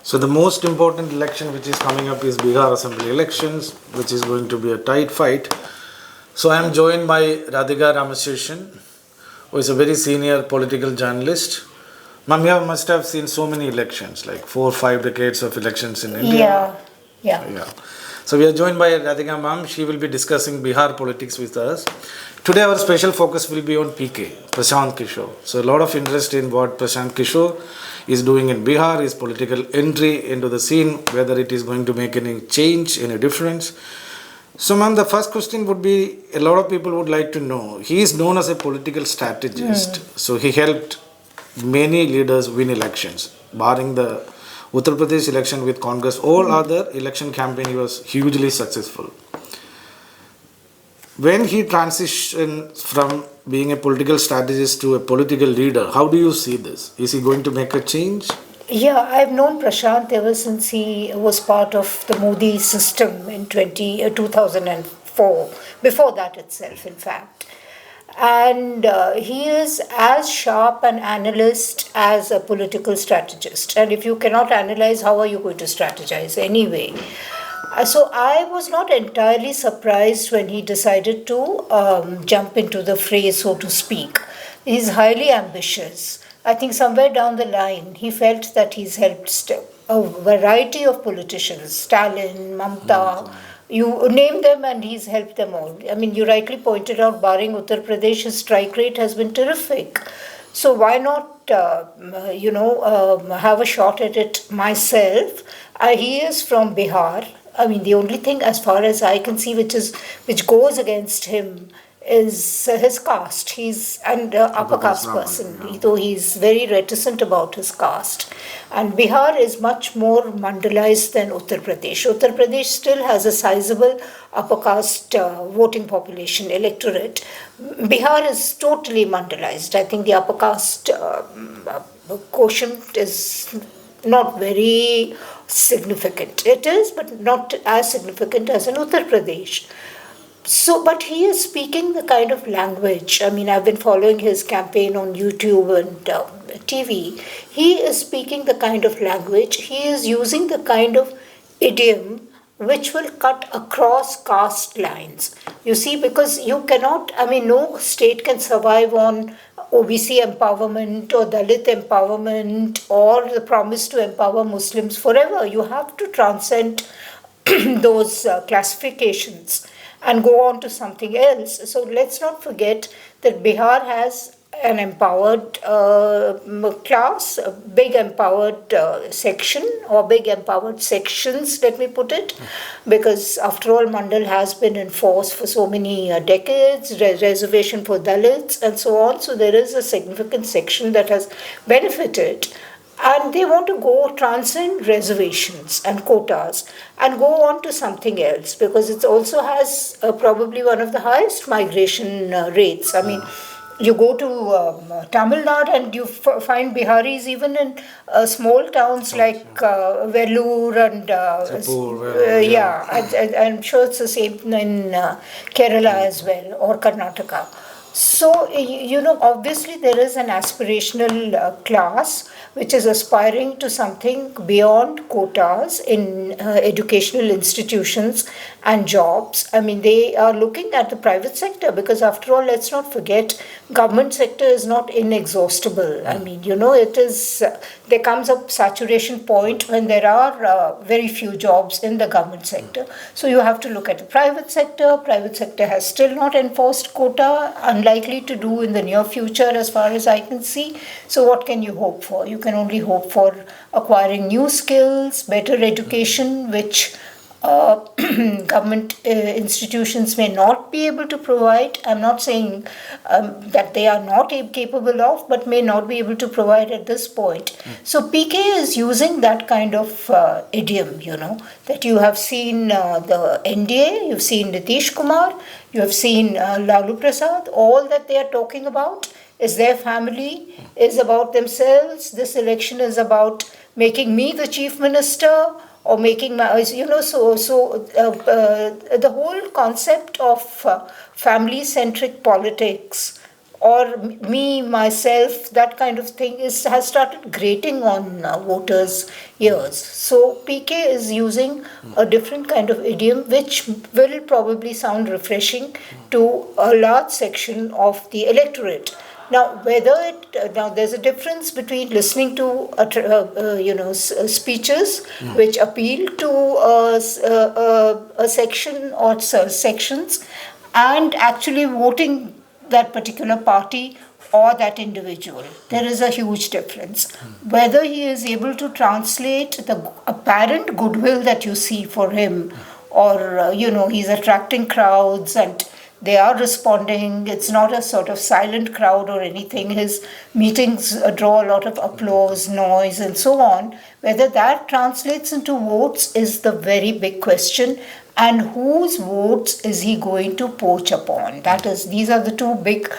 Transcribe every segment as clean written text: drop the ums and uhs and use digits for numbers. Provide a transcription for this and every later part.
So the most important election which is coming up is Bihar Assembly elections, which is going to be a tight fight. So I am joined by Radhika Ramasesan, who is a very senior political journalist. Ma'am, you must have seen so many elections, like 4 or 5 decades of elections in India. Yeah. So we are joined by Radhika ma'am. She will be discussing Bihar politics with us. Today our special focus will be on PK, Prashant Kishore. So a lot of interest in what Prashant Kishore is doing in Bihar, his political entry into the scene, whether it is going to make any change, any difference. So ma'am, the first question would be, a lot of people would like to know, he is known as a political strategist. So he helped many leaders win elections, barring the Uttar Pradesh election with Congress. All other election campaign he was hugely successful. When he transitioned from being a political strategist to a political leader, how do you see this? Is he going to make a change? Yeah, I've known Prashant ever since he was part of the Modi system in 2004, before that itself, in fact. And he is as sharp an analyst as a political strategist. And if you cannot analyze, how are you going to strategize anyway? So I was not entirely surprised when he decided to jump into the fray, so to speak. He's highly ambitious. I think somewhere down the line, he felt that he's helped a variety of politicians, Stalin, Mamta, you name them, and he's helped them all. I mean, you rightly pointed out, barring Uttar Pradesh, his strike rate has been terrific. So why not, have a shot at it myself? He is from Bihar. I mean, the only thing, as far as I can see, which goes against him is his caste. He's an upper caste person, though he's very reticent about his caste. And Bihar is much more mandalized than Uttar Pradesh. Uttar Pradesh still has a sizable upper caste voting population, electorate. Bihar is totally mandalized. I think the upper caste quotient is not very significant. It is, but not as significant as in Uttar Pradesh. So, but he is speaking the kind of language. I mean, I've been following his campaign on YouTube and TV. He is speaking the kind of language, he is using the kind of idiom which will cut across caste lines. You see, because you cannot, I mean, no state can survive on OBC empowerment or Dalit empowerment or the promise to empower Muslims forever. You have to transcend those classifications and go on to something else. So let's not forget that Bihar has an empowered class, a big empowered section, or big empowered sections, let me put it, because after all, Mandal has been in force for so many decades, reservation for Dalits and so on. So there is a significant section that has benefited. And they want to go transcend reservations and quotas and go on to something else, because it also has probably one of the highest migration rates. I mean, you go to Tamil Nadu and you find Biharis even in small towns like Vellore and I'm sure it's the same in Kerala as well, or Karnataka. So, obviously there is an aspirational class which is aspiring to something beyond quotas in educational institutions and jobs. I mean, they are looking at the private sector, because after all, let's not forget, government sector is not inexhaustible. I mean, it is, there comes a saturation point when there are very few jobs in the government sector. So you have to look at the private sector. Private sector has still not enforced quota, unlikely to do in the near future as far as I can see. So what can you hope for? You can only hope for acquiring new skills, better education, which government institutions may not be able to provide. I'm not saying that they are not capable of, but may not be able to provide at this point. So PK is using that kind of idiom, that you have seen the NDA, you've seen Nitish Kumar, you have seen Lalu Prasad. All that they are talking about is their family, is about themselves. This election is about making me the chief minister, or making my, the whole concept of family-centric politics or me, myself, that kind of thing has started grating on voters' ears. So PK is using a different kind of idiom, which will probably sound refreshing to a large section of the electorate. Now, now there's a difference between listening to speeches which appeal to a section or sections, and actually voting that particular party or that individual. There is a huge difference. Whether he is able to translate the apparent goodwill that you see for him, or he's attracting crowds and they are responding. It's not a sort of silent crowd or anything. His meetings draw a lot of applause, noise, and so on. Whether that translates into votes is the very big question. And whose votes is he going to poach upon? These are the two big,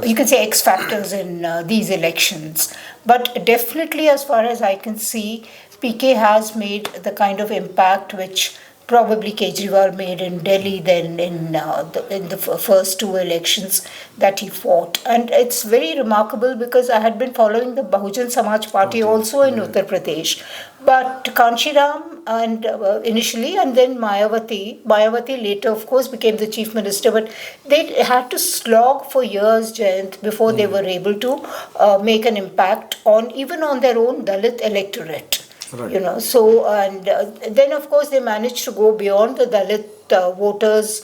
you can say, X factors in these elections. But definitely, as far as I can see, PK has made the kind of impact which probably Kejriwal made in Delhi then in the first two elections that he fought. And it's very remarkable because I had been following the Bahujan Samaj Party also in Uttar Pradesh. But Kanshiram and initially, and then Mayawati later of course became the chief minister, but they had to slog for years, Jayanth, before they were able to make an impact even on their own Dalit electorate. Right. So, and then of course they managed to go beyond the Dalit voters.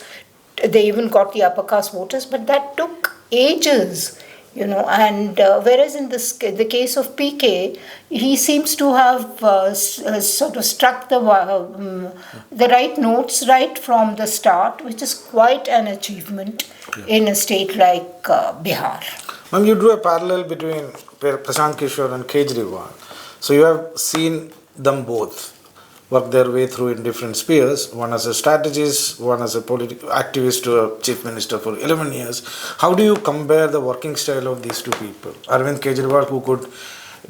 They even got the upper caste voters, but that took ages, and whereas in the case of PK, he seems to have sort of struck the right notes right from the start, which is quite an achievement in a state like Bihar. Ma'am, you drew a parallel between Prashant Kishore and Kejriwal. So you have seen them both work their way through in different spheres, one as a strategist, one as a political activist to a chief minister for 11 years. How do you compare the working style of these two people? Arvind Kejriwal, who could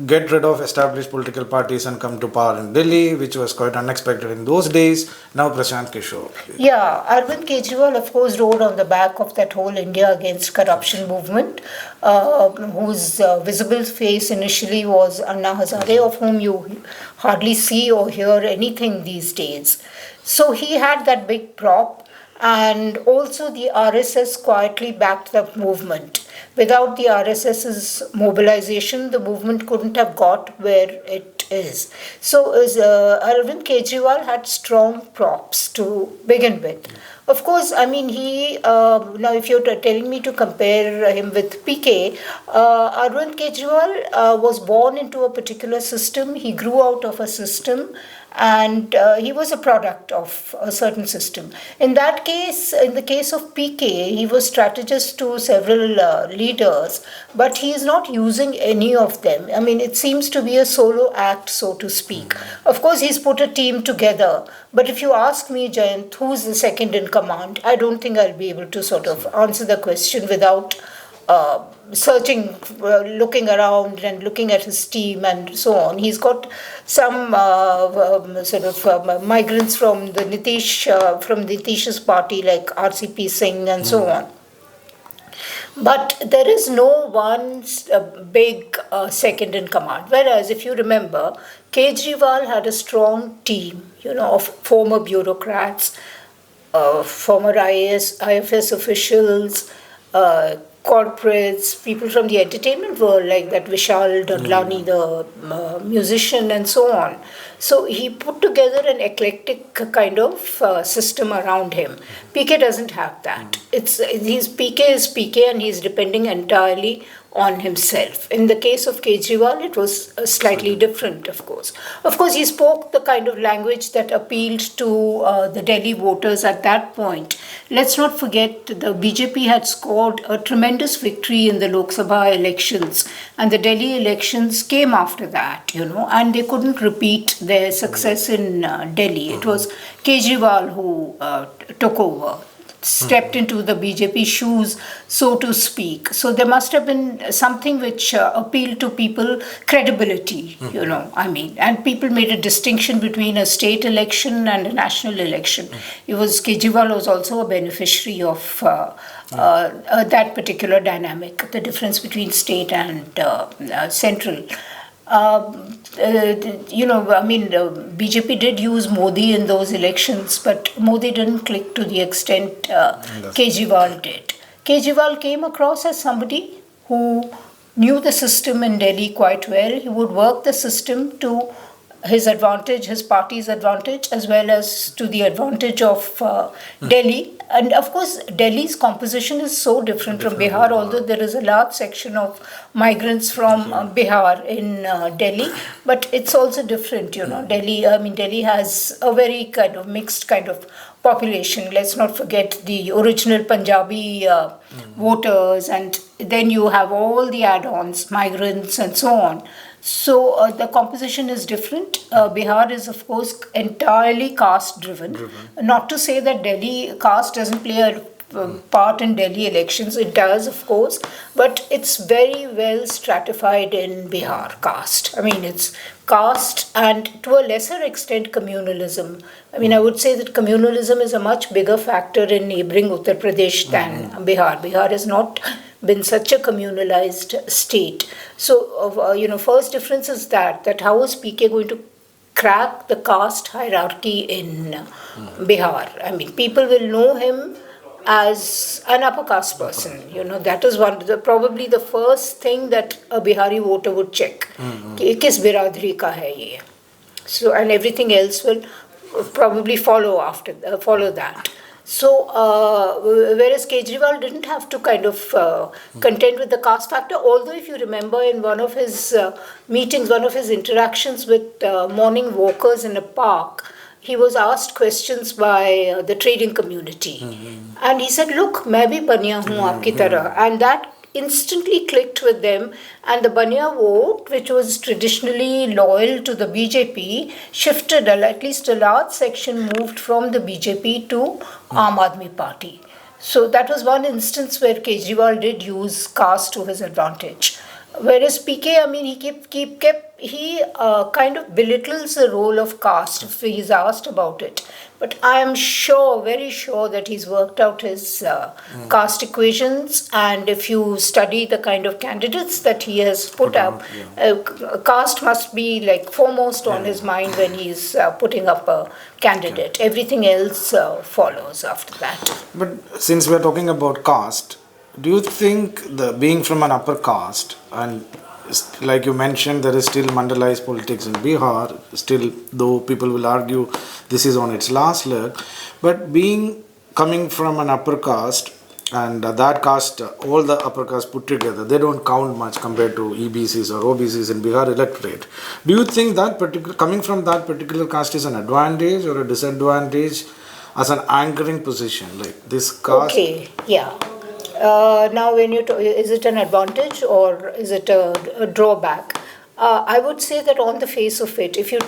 get rid of established political parties and come to power in Delhi, which was quite unexpected in those days. Now Prashant Kishore. Yeah, Arvind Kejriwal, of course, rode on the back of that whole India Against Corruption movement, whose visible face initially was Anna Hazare, of whom you hardly see or hear anything these days. So he had that big prop, and also the RSS quietly backed the movement. Without the RSS's mobilization, the movement couldn't have got where it is. So Arvind Kejriwal had strong props to begin with. Of course, I mean, now if you're telling me to compare him with PK, Arvind Kejriwal was born into a particular system. He grew out of a system, and he was a product of a certain system. In that case, in the case of PK, he was strategist to several leaders, but he is not using any of them. I mean, it seems to be a solo act, so to speak. Of course, he's put a team together, but if you ask me, Jayanth, who's the second in command, I don't think I'll be able to sort of answer the question without searching, looking around and looking at his team and so on. He's got some migrants from the Nitish's party like RCP Singh and so on. But there is no one big second in command. Whereas, if you remember, Kejriwal had a strong team, of former bureaucrats, former IFS officials, corporates, people from the entertainment world like that Vishal Dadlani, the musician, and so on. So he put together an eclectic kind of system around him. PK doesn't have that. PK is PK, and he's depending entirely on himself. In the case of Kejriwal, it was slightly different, of course. Of course, he spoke the kind of language that appealed to the Delhi voters at that point. Let's not forget the BJP had scored a tremendous victory in the Lok Sabha elections, and the Delhi elections came after that, and they couldn't repeat their success in Delhi. It was Kejriwal who took over. stepped into the BJP shoes, so to speak. So there must have been something which appealed to people, credibility, and people made a distinction between a state election and a national election. Kejriwal was also a beneficiary of that particular dynamic, the difference between state and central. BJP did use Modi in those elections, but Modi didn't click to the extent Kejriwal did. Kejriwal came across as somebody who knew the system in Delhi quite well. He would work the system to his advantage, his party's advantage, as well as to the advantage of Delhi. And of course, Delhi's composition is so different from Bihar, although there is a large section of migrants from Bihar in Delhi, but it's also different, Delhi has a very kind of mixed kind of population. Let's not forget the original Punjabi voters, and then you have all the add-ons, migrants and so on. So the composition is different. Bihar is, of course, entirely caste-driven. Not to say that Delhi caste doesn't play a part in Delhi elections. It does, of course, but it's very well stratified in Bihar, caste. It's caste and to a lesser extent communalism. I would say that communalism is a much bigger factor in neighboring Uttar Pradesh than Bihar. Bihar has not been such a communalized state. So, first difference is that how is PK going to crack the caste hierarchy in Bihar? People will know him as an upper caste person. That is probably the first thing that a Bihari voter would check. कि किस बिरादरी का है ये? So, and everything else will probably follow that. So, whereas Kejriwal didn't have to kind of contend with the caste factor, although if you remember in one of his meetings, one of his interactions with morning walkers in a park, he was asked questions by the trading community. And he said, look, मैं भी बनिया हूँ आपकी तरह. And that instantly clicked with them, and the Banya vote, which was traditionally loyal to the BJP, shifted, at least a large section moved from the BJP to Aam Aadmi Party. So that was one instance where Kejriwal did use caste to his advantage. Whereas PK, he kind of belittles the role of caste if he's asked about it. But I am sure, very sure, that he's worked out his caste equations. And if you study the kind of candidates that he has put up, caste must be like foremost on his mind when he's putting up a candidate. Everything else follows after that. But since we're talking about caste, do you think being from an upper caste, and like you mentioned, there is still mandalized politics in Bihar, still, though people will argue this is on its last leg, but coming from an upper caste, and that caste, all the upper caste put together, they don't count much compared to EBCs or OBCs in Bihar electorate. Do you think that coming from that particular caste is an advantage or a disadvantage as an anchoring position, like this caste? Okay, yeah. Now, when is it an advantage or is it a drawback? I would say that on the face of it, if you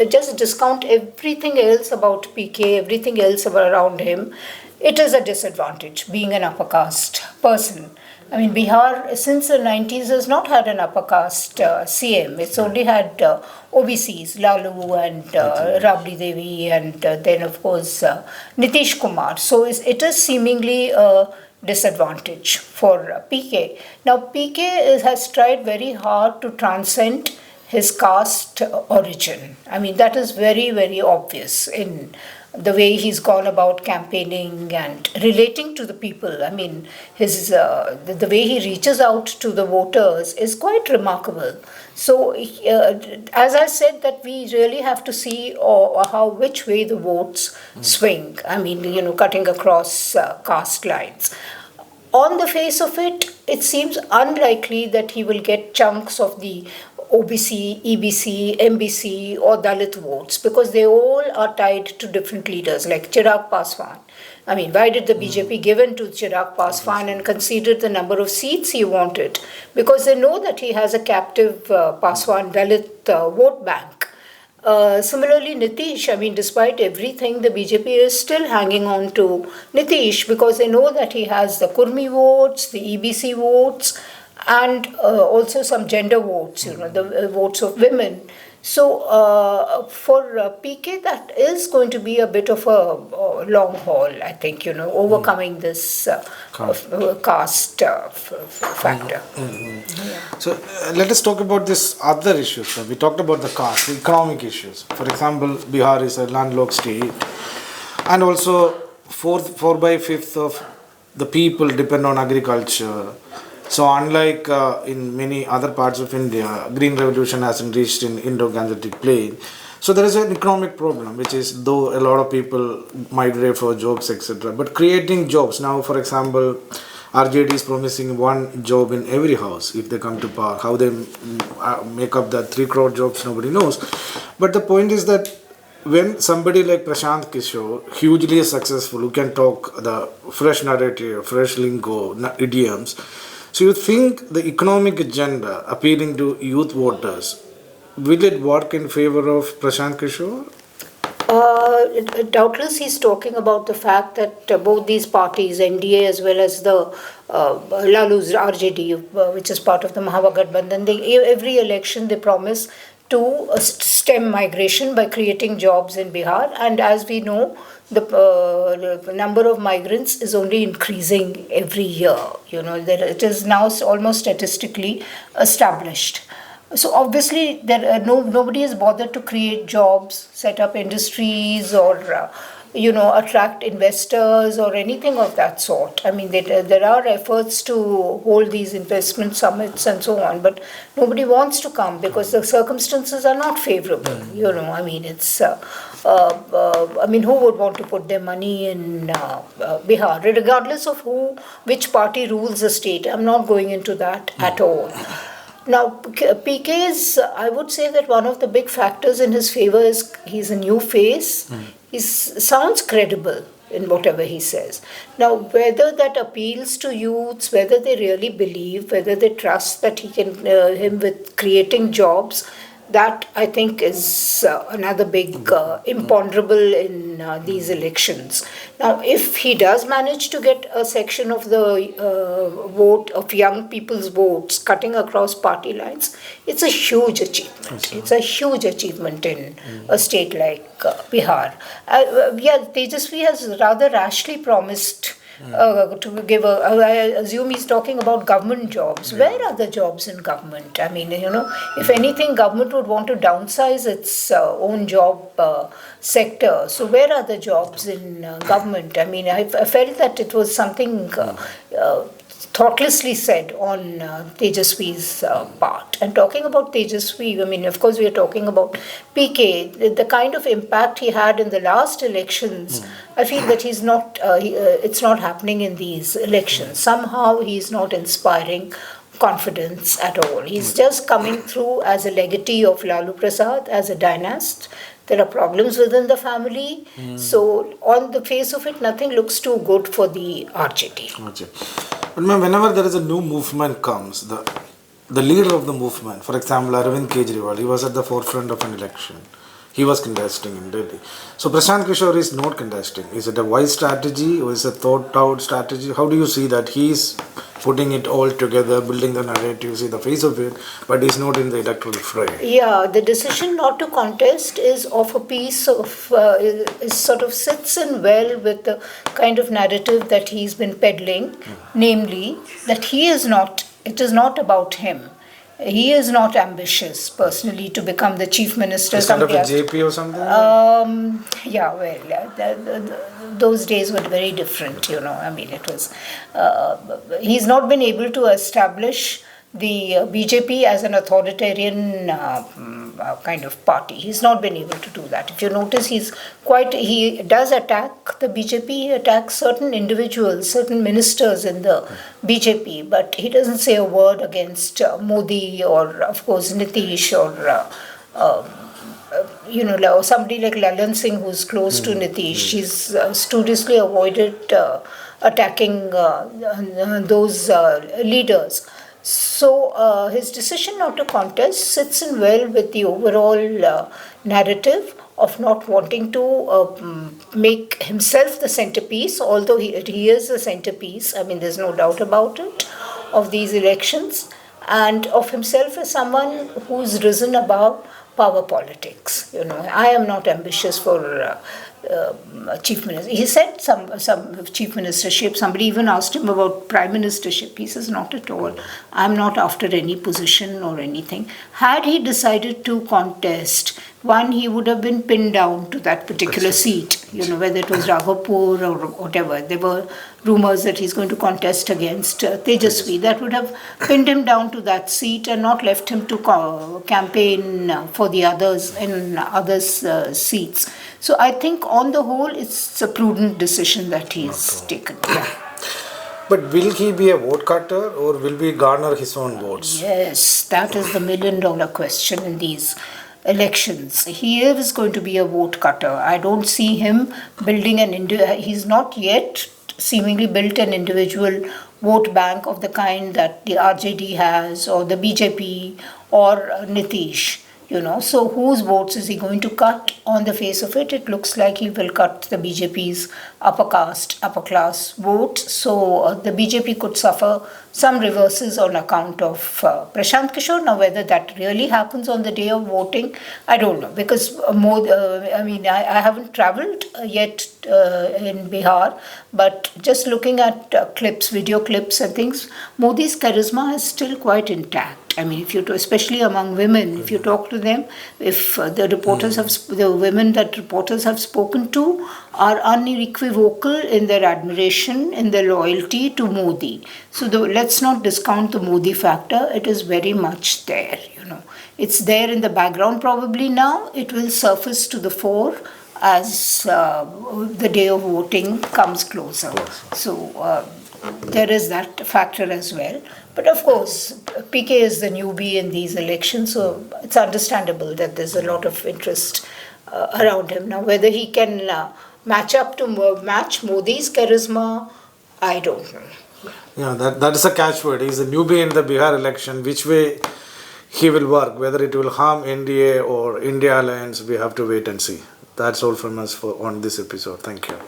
just discount everything else about PK, everything else around him, it is a disadvantage being an upper caste person. Bihar, since the 90s, has not had an upper caste CM. It's only had OBCs, Lalu and Rabdi Devi, and then, of course, Nitish Kumar. So it is seemingly a disadvantage for PK. Now, PK has tried very hard to transcend his caste origin. That is very, very obvious in the way he's gone about campaigning and relating to the people. The way he reaches out to the voters is quite remarkable. So, as I said, that we really have to see which way the votes swing. Cutting across caste lines. On the face of it, it seems unlikely that he will get chunks of the OBC, EBC, MBC or Dalit votes, because they all are tied to different leaders like Chirag Paswan. Why did the BJP give in to Chirag Paswan and conceded the number of seats he wanted? Because they know that he has a captive Paswan Dalit vote bank. Similarly, Nitish, I mean, despite everything, the BJP is still hanging on to Nitish because they know that he has the Kurmi votes, the EBC votes, and also some gender votes, the votes of women. So for PK, that is going to be a bit of a long haul, I think, overcoming this caste factor. Yeah. So let us talk about this other issues. Sir. We talked about the caste, the economic issues. For example, Bihar is a landlocked state, and also four by fifth of the people depend on agriculture. So unlike in many other parts of India, green revolution hasn't reached in Indo-Gangetic plain. So there is an economic problem, which is though a lot of people migrate for jobs, etc. But creating jobs now, for example, RJD is promising one job in every house if they come to power. How they make up that 3 crore jobs, nobody knows. But the point is that when somebody like Prashant Kishore, hugely successful, who can talk the fresh narrative, fresh lingo, idioms, so you think the economic agenda appealing to youth voters, will it work in favor of Prashant Kishore? Doubtless, he's talking about the fact that both these parties, NDA as well as the Lalu's RJD, which is part of the Mahagathbandhan, every election they promise to stem migration by creating jobs in Bihar. And as we know, the number of migrants is only increasing every year. It is now almost statistically established. So obviously, nobody is bothered to create jobs, set up industries, or attract investors or anything of that sort. I mean, there are efforts to hold these investment summits and so on, but nobody wants to come because the circumstances are not favorable. I mean, it's. Who would want to put their money in Bihar, regardless of which party rules the state? I'm not going into that at all. Now, PK is, I would say that one of the big factors in his favor is he's a new face. He sounds credible in whatever he says. Now, whether that appeals to youths, whether they really believe, whether they trust that he can, him with creating jobs, that I think is another big imponderable in these elections. Now, if he does manage to get a section of the vote of young people's votes cutting across party lines, it's a huge achievement. It's a huge achievement in a state like Bihar. Tejasvi has rather rashly promised to give I assume he's talking about government jobs. Where are the jobs in government? I mean, if anything, government would want to downsize its own job sector. So where are the jobs in government? I mean, I felt that it was something thoughtlessly said on Tejasvi's part. And talking about Tejasvi, I mean, of course, we are talking about PK. The kind of impact he had in the last elections, I feel that he's not. It's not happening in these elections. Somehow, he's not inspiring confidence at all. He's just coming through as a legatee of Lalu Prasad, as a dynast. There are problems within the family. So, on the face of it, nothing looks too good for the RJD. Okay. But whenever there is a new movement comes, the leader of the movement, for example, Arvind Kejriwal, he was at the forefront of an election. He was contesting in Delhi. So Prashant Kishore is not contesting. Is it a wise strategy or is it a thought out strategy? How do you see that? He's putting it all together, building the narrative, see the face of it, but he's not in the electoral fray. Yeah, the decision not to contest is of a piece of, it sort of sits in well with the kind of narrative that he's been peddling, namely that it is not about him. He is not ambitious personally to become the chief minister. Is kind of a JP or something? Those days were very different, I mean, it was. He's not been able to establish the BJP as an authoritarian kind of party. He's not been able to do that. If you notice, he does attack the BJP, he attacks certain individuals, certain ministers in the BJP, but he doesn't say a word against Modi or, of course, Nitish or somebody like Lalan Singh who's close to Nitish. She's studiously avoided attacking those leaders. So his decision not to contest sits in well with the overall narrative of not wanting to make himself the centerpiece, although he is the centerpiece, I mean, there's no doubt about it, of these elections, and of himself as someone who's risen above power politics. You know, I am not ambitious for chief minister. He said some chief ministership. Somebody even asked him about prime ministership. He says not at all. I'm not after any position or anything. Had he decided to contest, one, he would have been pinned down to that particular seat. You know, whether it was Raghapur or whatever. There were rumors that he's going to contest against Tejasvi. That would have pinned him down to that seat and not left him to campaign for the others in others' seats. So I think on the whole, it's a prudent decision that he's taken. Yeah. But will he be a vote cutter or will we garner his own votes? Yes, that is the million-dollar question in these elections. He is going to be a vote cutter. I don't see him building he's not yet seemingly built an individual vote bank of the kind that the RJD has or the BJP or Nitish. You know, so whose votes is he going to cut? On the face of it, it looks like he will cut the BJP's upper class vote. So the BJP could suffer some reverses on account of Prashant Kishore. Now, whether that really happens on the day of voting, I don't know, because I haven't travelled yet in Bihar, but just looking at video clips and things, Modi's charisma is still quite intact. I mean, especially among women, if you talk to them, if the women that reporters have spoken to are unequivocal in their admiration, in their loyalty to Modi. So let's not discount the Modi factor. It is very much there, you know. It's there in the background probably now. It will surface to the fore as the day of voting comes closer. So there is that factor as well. But of course, PK is the newbie in these elections, so it's understandable that there's a lot of interest around him. Now, whether he can match Modi's charisma, I don't know. Yeah, that is a catchword. He's a newbie in the Bihar election. Which way he will work, whether it will harm NDA or India Alliance, we have to wait and see. That's all from us on this episode. Thank you.